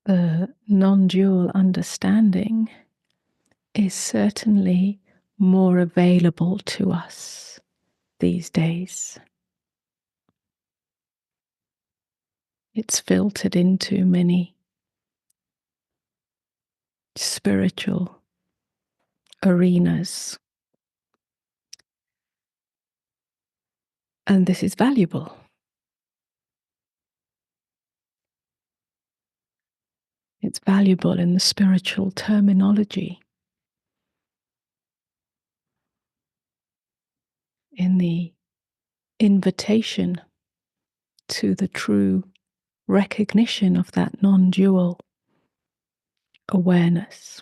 The non-dual understanding is certainly more available to us these days. It's filtered into many spiritual arenas, and this is valuable. It's valuable in the spiritual terminology, in the invitation to the true recognition of that non-dual awareness.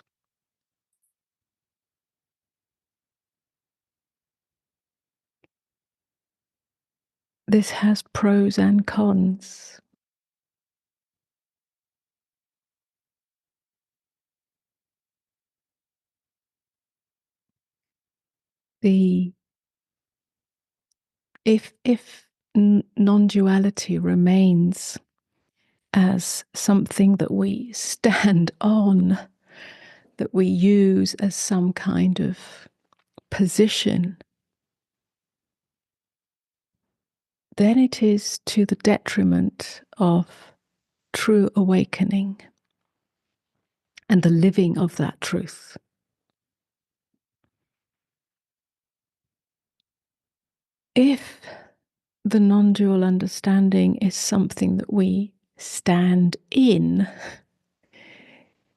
This has pros and cons. If non-duality remains as something that we stand on, that we use as some kind of position, then it is to the detriment of true awakening and the living of that truth. If the non-dual understanding is something that we stand in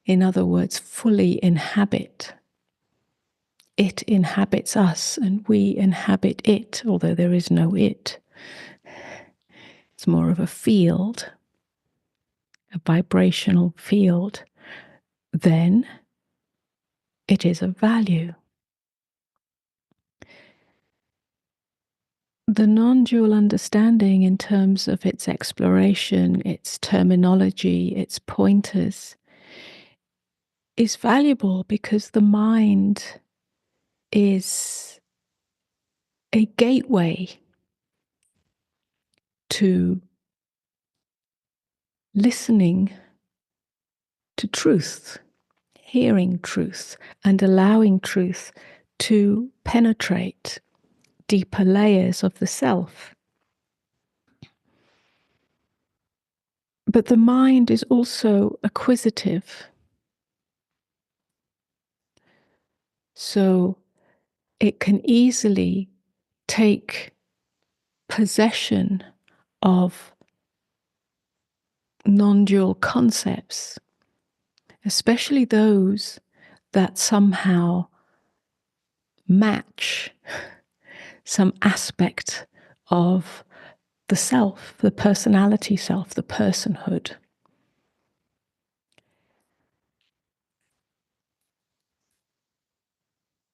other words, fully inhabit, it inhabits us and we inhabit it, although there is no it. It's more of a field, a vibrational field. Then it is of value. The non-dual understanding, in terms of its exploration, its terminology, its pointers, is valuable because the mind is a gateway to listening to truth, hearing truth, and allowing truth to penetrate deeper layers of the self. But the mind is also acquisitive. So it can easily take possession of non-dual concepts, especially those that somehow match some aspect of the self, the personality self, the personhood.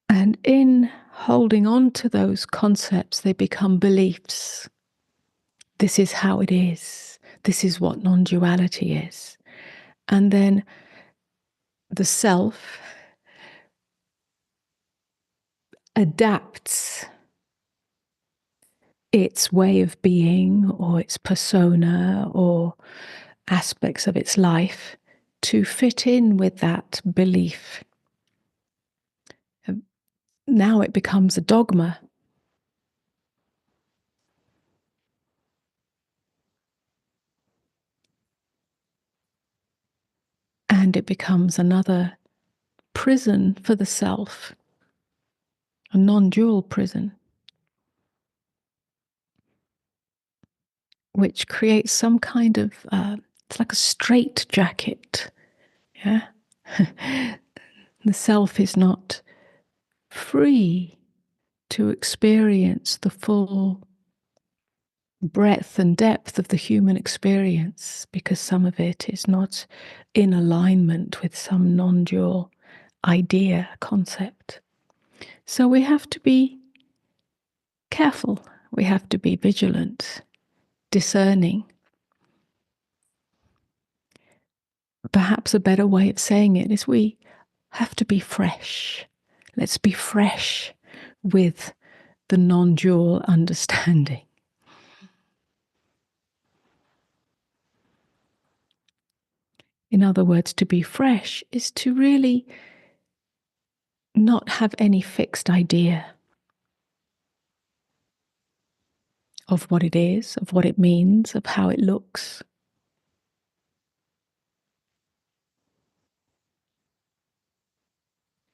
And in holding on to those concepts, they become beliefs. This is how it is. This is what non-duality is. And then the self adapts its way of being or its persona or aspects of its life to fit in with that belief. Now it becomes a dogma. And it becomes another prison for the self, a non-dual prison, which creates some kind of, it's like a straitjacket. Yeah? The self is not free to experience the full breadth and depth of the human experience, because some of it is not in alignment with some non-dual idea, concept. So we have to be careful, we have to be vigilant, discerning. Perhaps a better way of saying it is we have to be fresh. Let's be fresh with the non-dual understanding. In other words, to be fresh is to really not have any fixed idea of what it is, of what it means, of how it looks.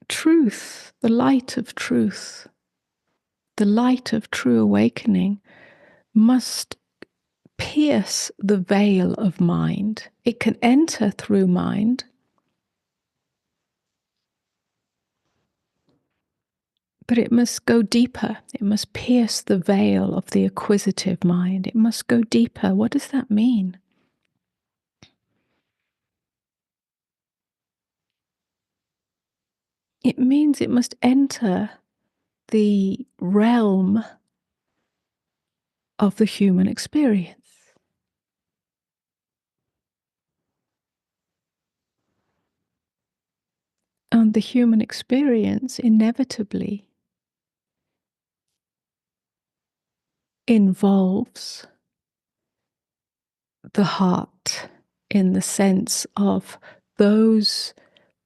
Truth, the light of truth, the light of true awakening must pierce the veil of mind. It can enter through mind, but it must go deeper. It must pierce the veil of the acquisitive mind. It must go deeper. What does that mean? It means it must enter the realm of the human experience. And the human experience inevitably involves the heart, in the sense of those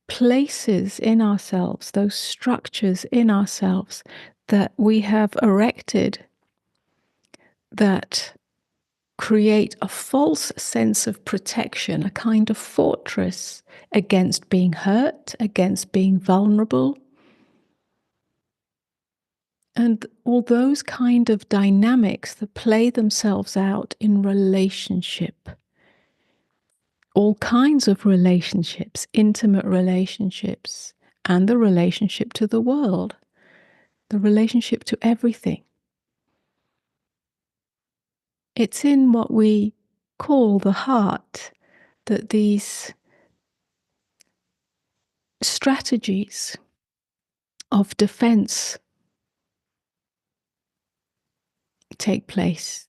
places in ourselves, those structures in ourselves that we have erected that create a false sense of protection, a kind of fortress against being hurt, against being vulnerable. And all those kind of dynamics that play themselves out in relationship, all kinds of relationships, intimate relationships, and the relationship to the world, the relationship to everything. It's in what we call the heart that these strategies of defense take place.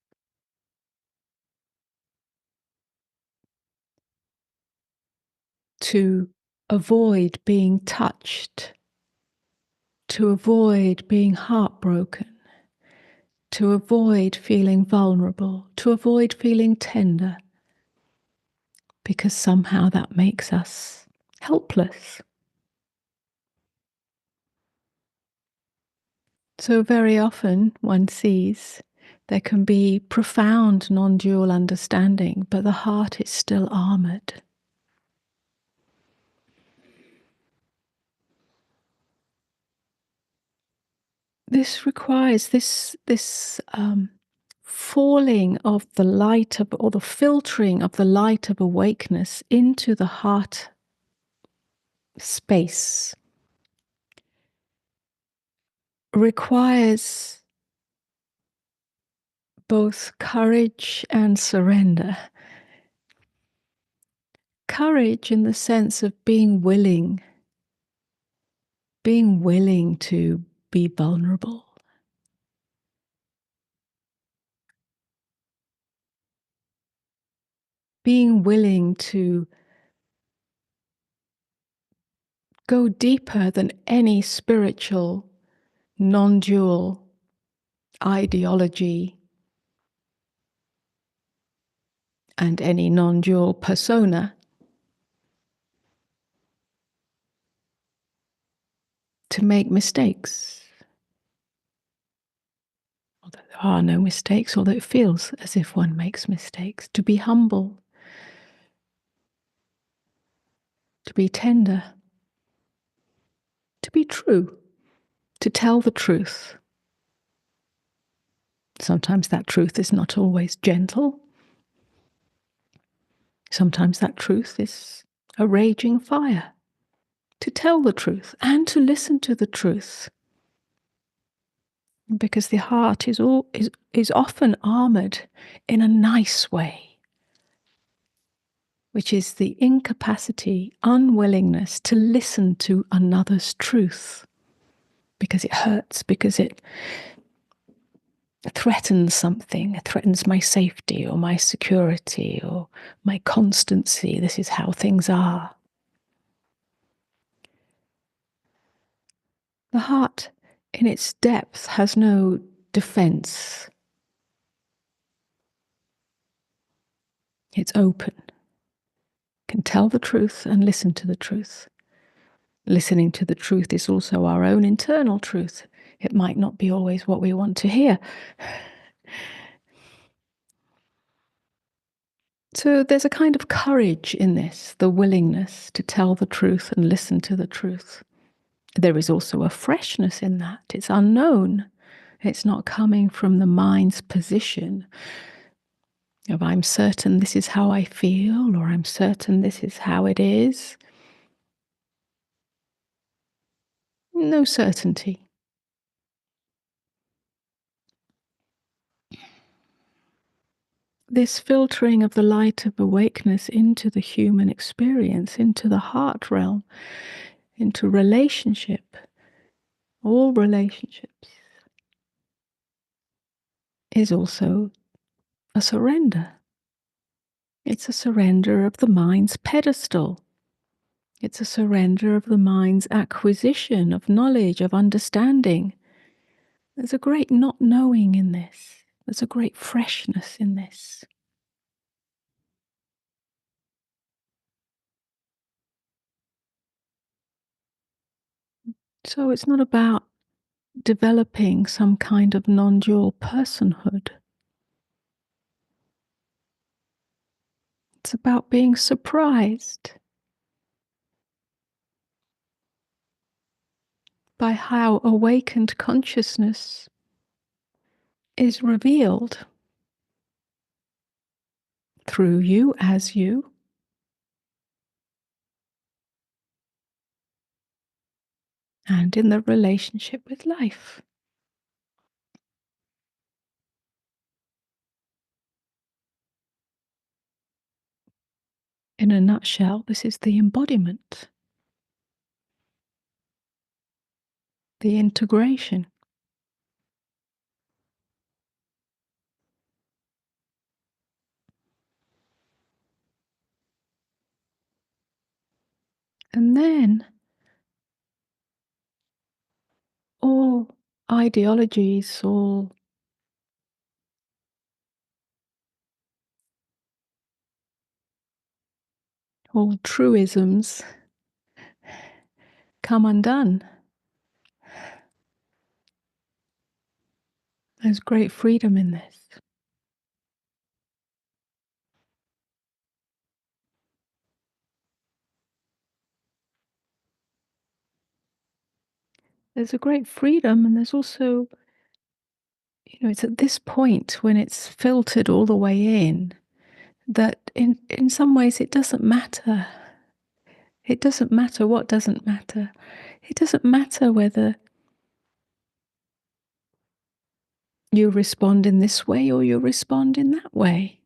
To avoid being touched, to avoid being heartbroken, to avoid feeling vulnerable, to avoid feeling tender, because somehow that makes us helpless. So very often one sees there can be profound non-dual understanding, but the heart is still armored. This requires this falling of the light of, or the filtering of the light of awakeness into the heart space, requires both courage and surrender. Courage in the sense of being willing to be vulnerable. Being willing to go deeper than any spiritual, non-dual ideology and any non-dual persona to make mistakes. Although there are no mistakes, although it feels as if one makes mistakes. To be humble, to be tender, to be true, to tell the truth. Sometimes that truth is not always gentle. Sometimes that truth is a raging fire. To tell the truth and to listen to the truth. Because the heart is often armored in a nice way, which is the incapacity, unwillingness to listen to another's truth, because it hurts, because it threatens something, it threatens my safety or my security or my constancy. This is how things are. The heart, in its depth, has no defense. It's open, can and tell the truth and listen to the truth. Listening to the truth is also our own internal truth. It might not be always what we want to hear. So there's a kind of courage in this, the willingness to tell the truth and listen to the truth. There is also a freshness in that. It's unknown. It's not coming from the mind's position of I'm certain this is how I feel, or I'm certain this is how it is. No certainty. This filtering of the light of awakeness into the human experience, into the heart realm, into relationship, all relationships, is also a surrender. It's a surrender of the mind's pedestal. It's a surrender of the mind's acquisition of knowledge, of understanding. There's a great not knowing in this. There's a great freshness in this. So it's not about developing some kind of non-dual personhood. It's about being surprised by how awakened consciousness is revealed through you as you, and in the relationship with life. In a nutshell, this is the embodiment, the integration. And then all ideologies, all truisms come undone. There's great freedom in this. There's a great freedom, and there's also, it's at this point when it's filtered all the way in that in some ways it doesn't matter. It doesn't matter what doesn't matter. It doesn't matter whether you respond in this way or you respond in that way.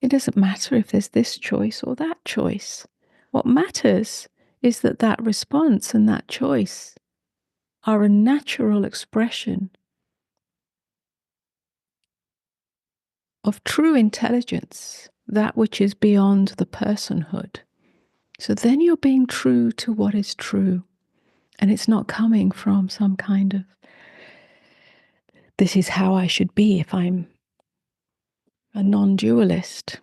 It doesn't matter if there's this choice or that choice. What matters is that that response and that choice are a natural expression of true intelligence, that which is beyond the personhood. So then you're being true to what is true. And it's not coming from some kind of, this is how I should be if I'm a non-dualist.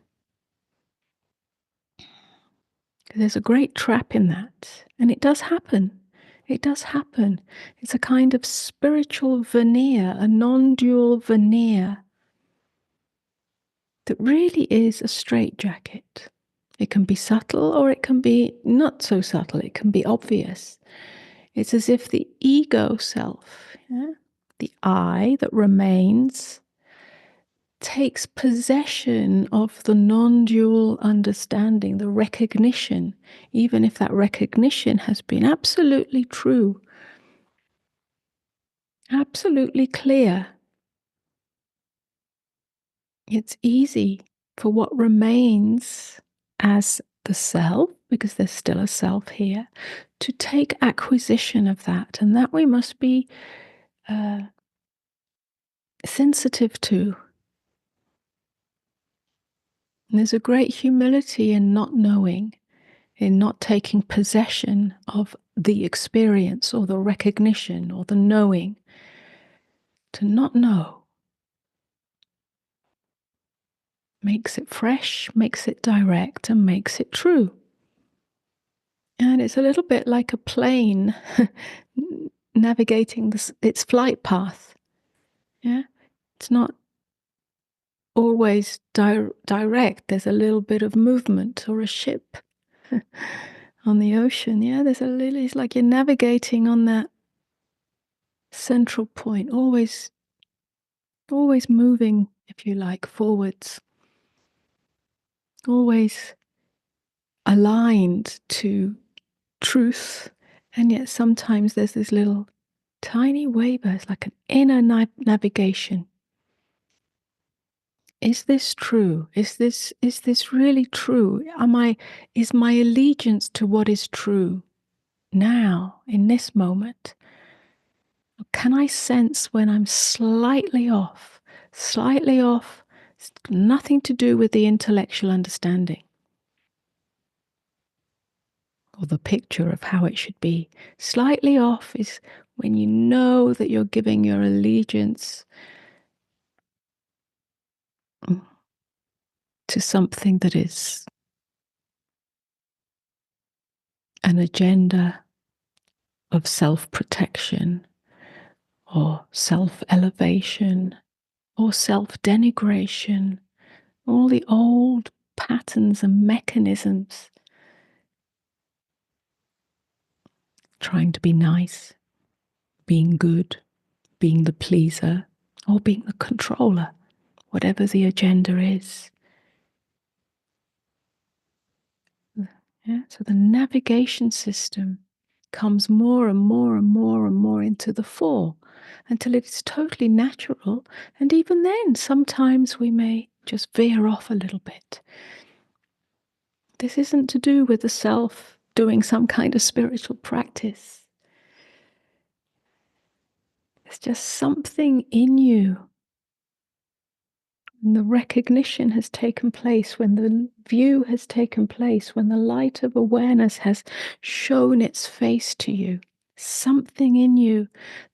There's a great trap in that. And it does happen. It does happen. It's a kind of spiritual veneer, a non-dual veneer that really is a straitjacket. It can be subtle or it can be not so subtle. It can be obvious. It's as if the ego self, the I that remains, takes possession of the non-dual understanding, the recognition, even if that recognition has been absolutely true, absolutely clear. It's easy for what remains as the self, because there's still a self here, to take acquisition of that, and that we must be sensitive to. And there's a great humility in not knowing, in not taking possession of the experience or the recognition or the knowing. To not know makes it fresh, makes it direct, and makes it true. And it's a little bit like a plane navigating its flight path. Yeah, it's not always direct. There's a little bit of movement, or a ship on the ocean. Yeah, there's a little. It's like you're navigating on that central point, always moving, if you like, forwards, always aligned to truth. And yet sometimes there's this little tiny waver. It's like an inner navigation. Is this true? Is this really true? Is my allegiance to what is true now, in this moment? Can I sense when I'm slightly off? Slightly off, it's nothing to do with the intellectual understanding or the picture of how it should be. Slightly off is when you know that you're giving your allegiance to something that is an agenda of self-protection or self-elevation or self-denigration, all the old patterns and mechanisms, trying to be nice, being good, being the pleaser, or being the controller, whatever the agenda is. Yeah? So the navigation system comes more and more and more and more into the fore until it's totally natural. And even then, sometimes we may just veer off a little bit. This isn't to do with the self doing some kind of spiritual practice. It's just something in you. When the recognition has taken place, when the view has taken place, when the light of awareness has shown its face to you, something in you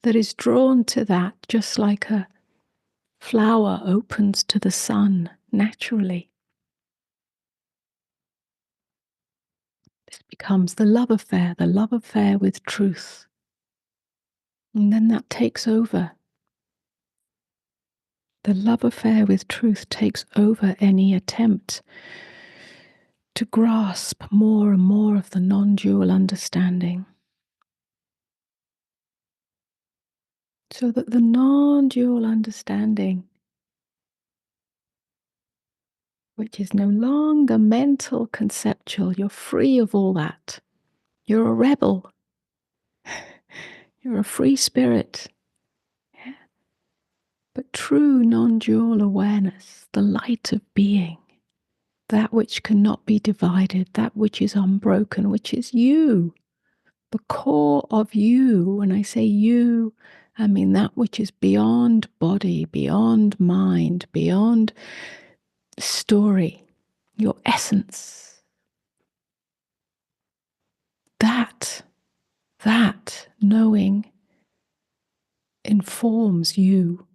that is drawn to that, just like a flower opens to the sun naturally. This becomes the love affair with truth. And then that takes over. The love affair with truth takes over any attempt to grasp more and more of the non-dual understanding. So that the non-dual understanding, which is no longer mental, conceptual, you're free of all that. You're a rebel. You're a free spirit. Yeah. But true non-dual awareness, the light of being, that which cannot be divided, that which is unbroken, which is you, the core of you. When I say you, I mean that which is beyond body, beyond mind, beyond story, your essence. That knowing informs you,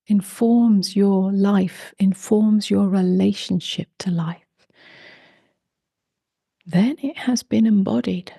informs your life, informs your relationship to life. Then it has been embodied.